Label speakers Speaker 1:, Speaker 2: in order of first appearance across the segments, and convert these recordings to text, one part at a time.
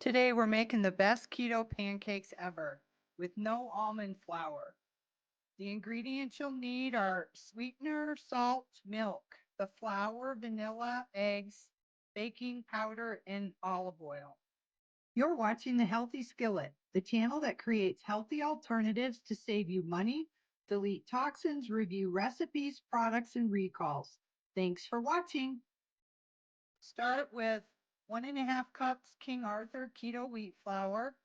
Speaker 1: Today we're making the best keto pancakes ever with no almond flour. The ingredients you'll need are sweetener, salt, milk, the flour, vanilla, eggs, baking powder, and olive oil. You're watching The Healthy Skillet, the channel that creates healthy alternatives to save you money, delete toxins, review recipes, products, and recalls. Thanks for watching. Start with 1.5 cups King Arthur keto wheat flour.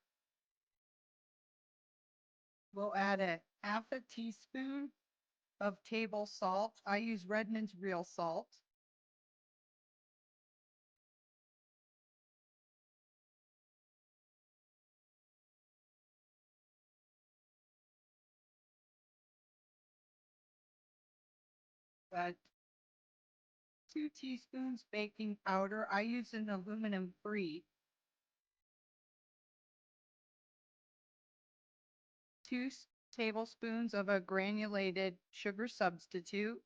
Speaker 1: We'll add a half a teaspoon of table salt. I use Redmond's real salt. Add 2 teaspoons baking powder. I use an aluminum free. 2 tablespoons of a granulated sugar substitute.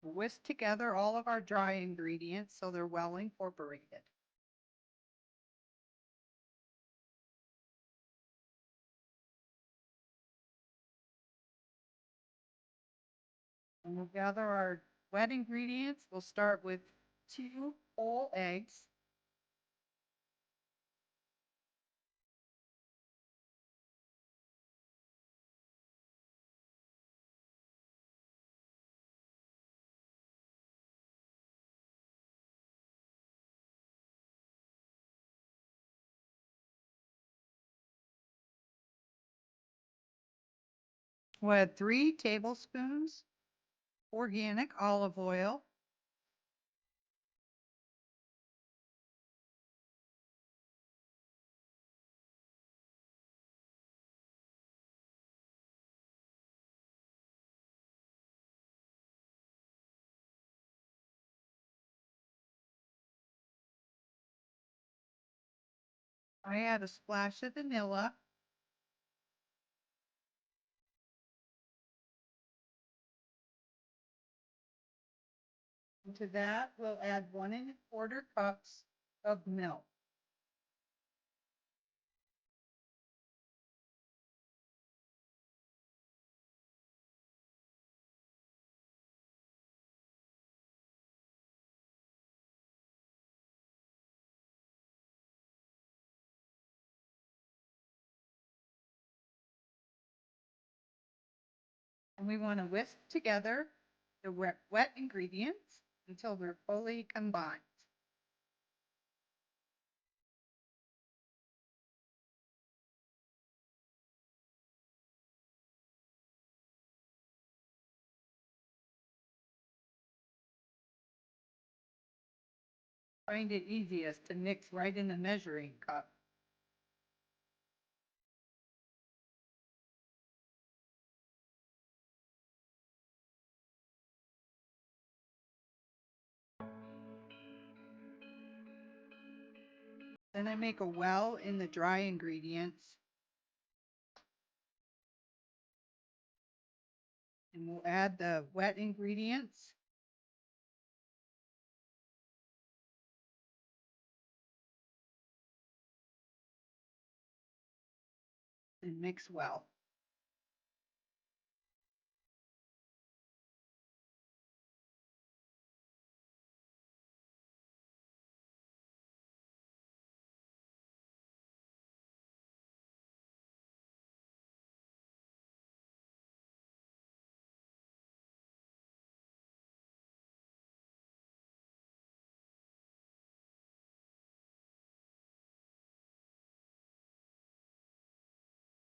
Speaker 1: Whisk together all of our dry ingredients so they're well incorporated. And we'll gather our wet ingredients. We'll start with 2 whole eggs. We'll add 3 tablespoons organic olive oil. I add a splash of vanilla. To that, we'll add 1 1/4 cups of milk. And we want to whisk together the wet ingredients until they're fully combined. Find it easiest to mix right in the measuring cup. Then I make a well in the dry ingredients. And we'll add the wet ingredients. And mix well.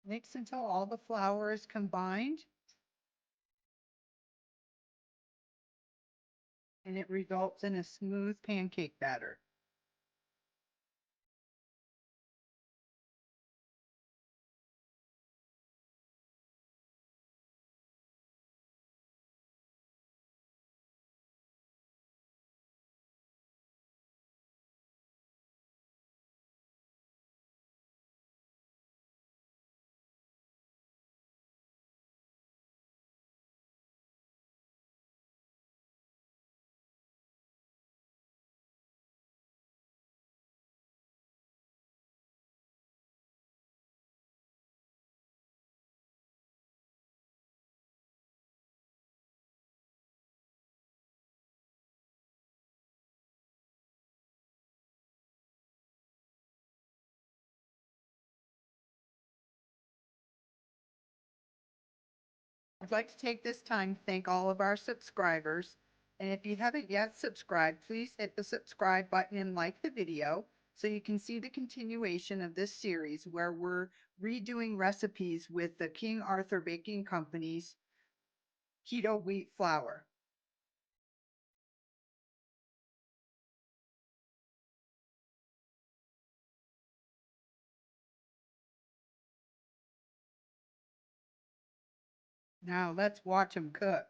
Speaker 1: Mix until all the flour is combined and it results in a smooth pancake batter. I'd like to take this time to thank all of our subscribers. And if you haven't yet subscribed, please hit the subscribe button and like the video so you can see the continuation of this series where we're redoing recipes with the King Arthur Baking Company's keto wheat flour. Now let's watch them cook.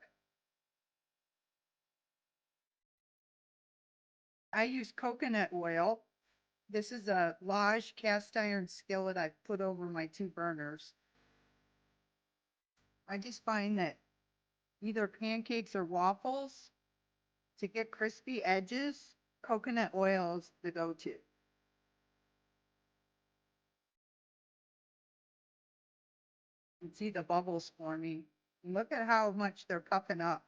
Speaker 1: I use coconut oil. This is a large cast iron skillet I've put over my two burners. I just find that either pancakes or waffles, to get crispy edges, coconut oil is the go-to. You can see the bubbles forming. And look at how much they're puffing up.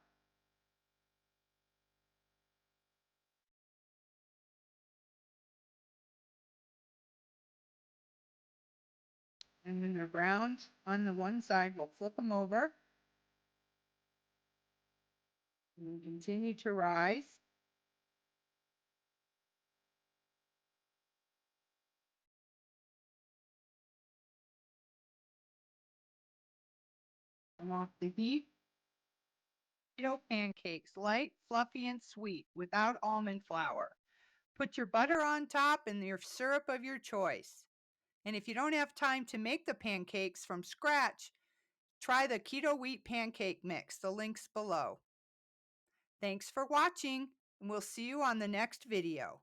Speaker 1: And then they're browned on the one side. We'll flip them over and continue to rise. Come off the heat. Keto pancakes, light, fluffy, and sweet without almond flour. Put your butter on top and your syrup of your choice. And if you don't have time to make the pancakes from scratch, try the keto wheat pancake mix. The link's below. Thanks for watching, and we'll see you on the next video.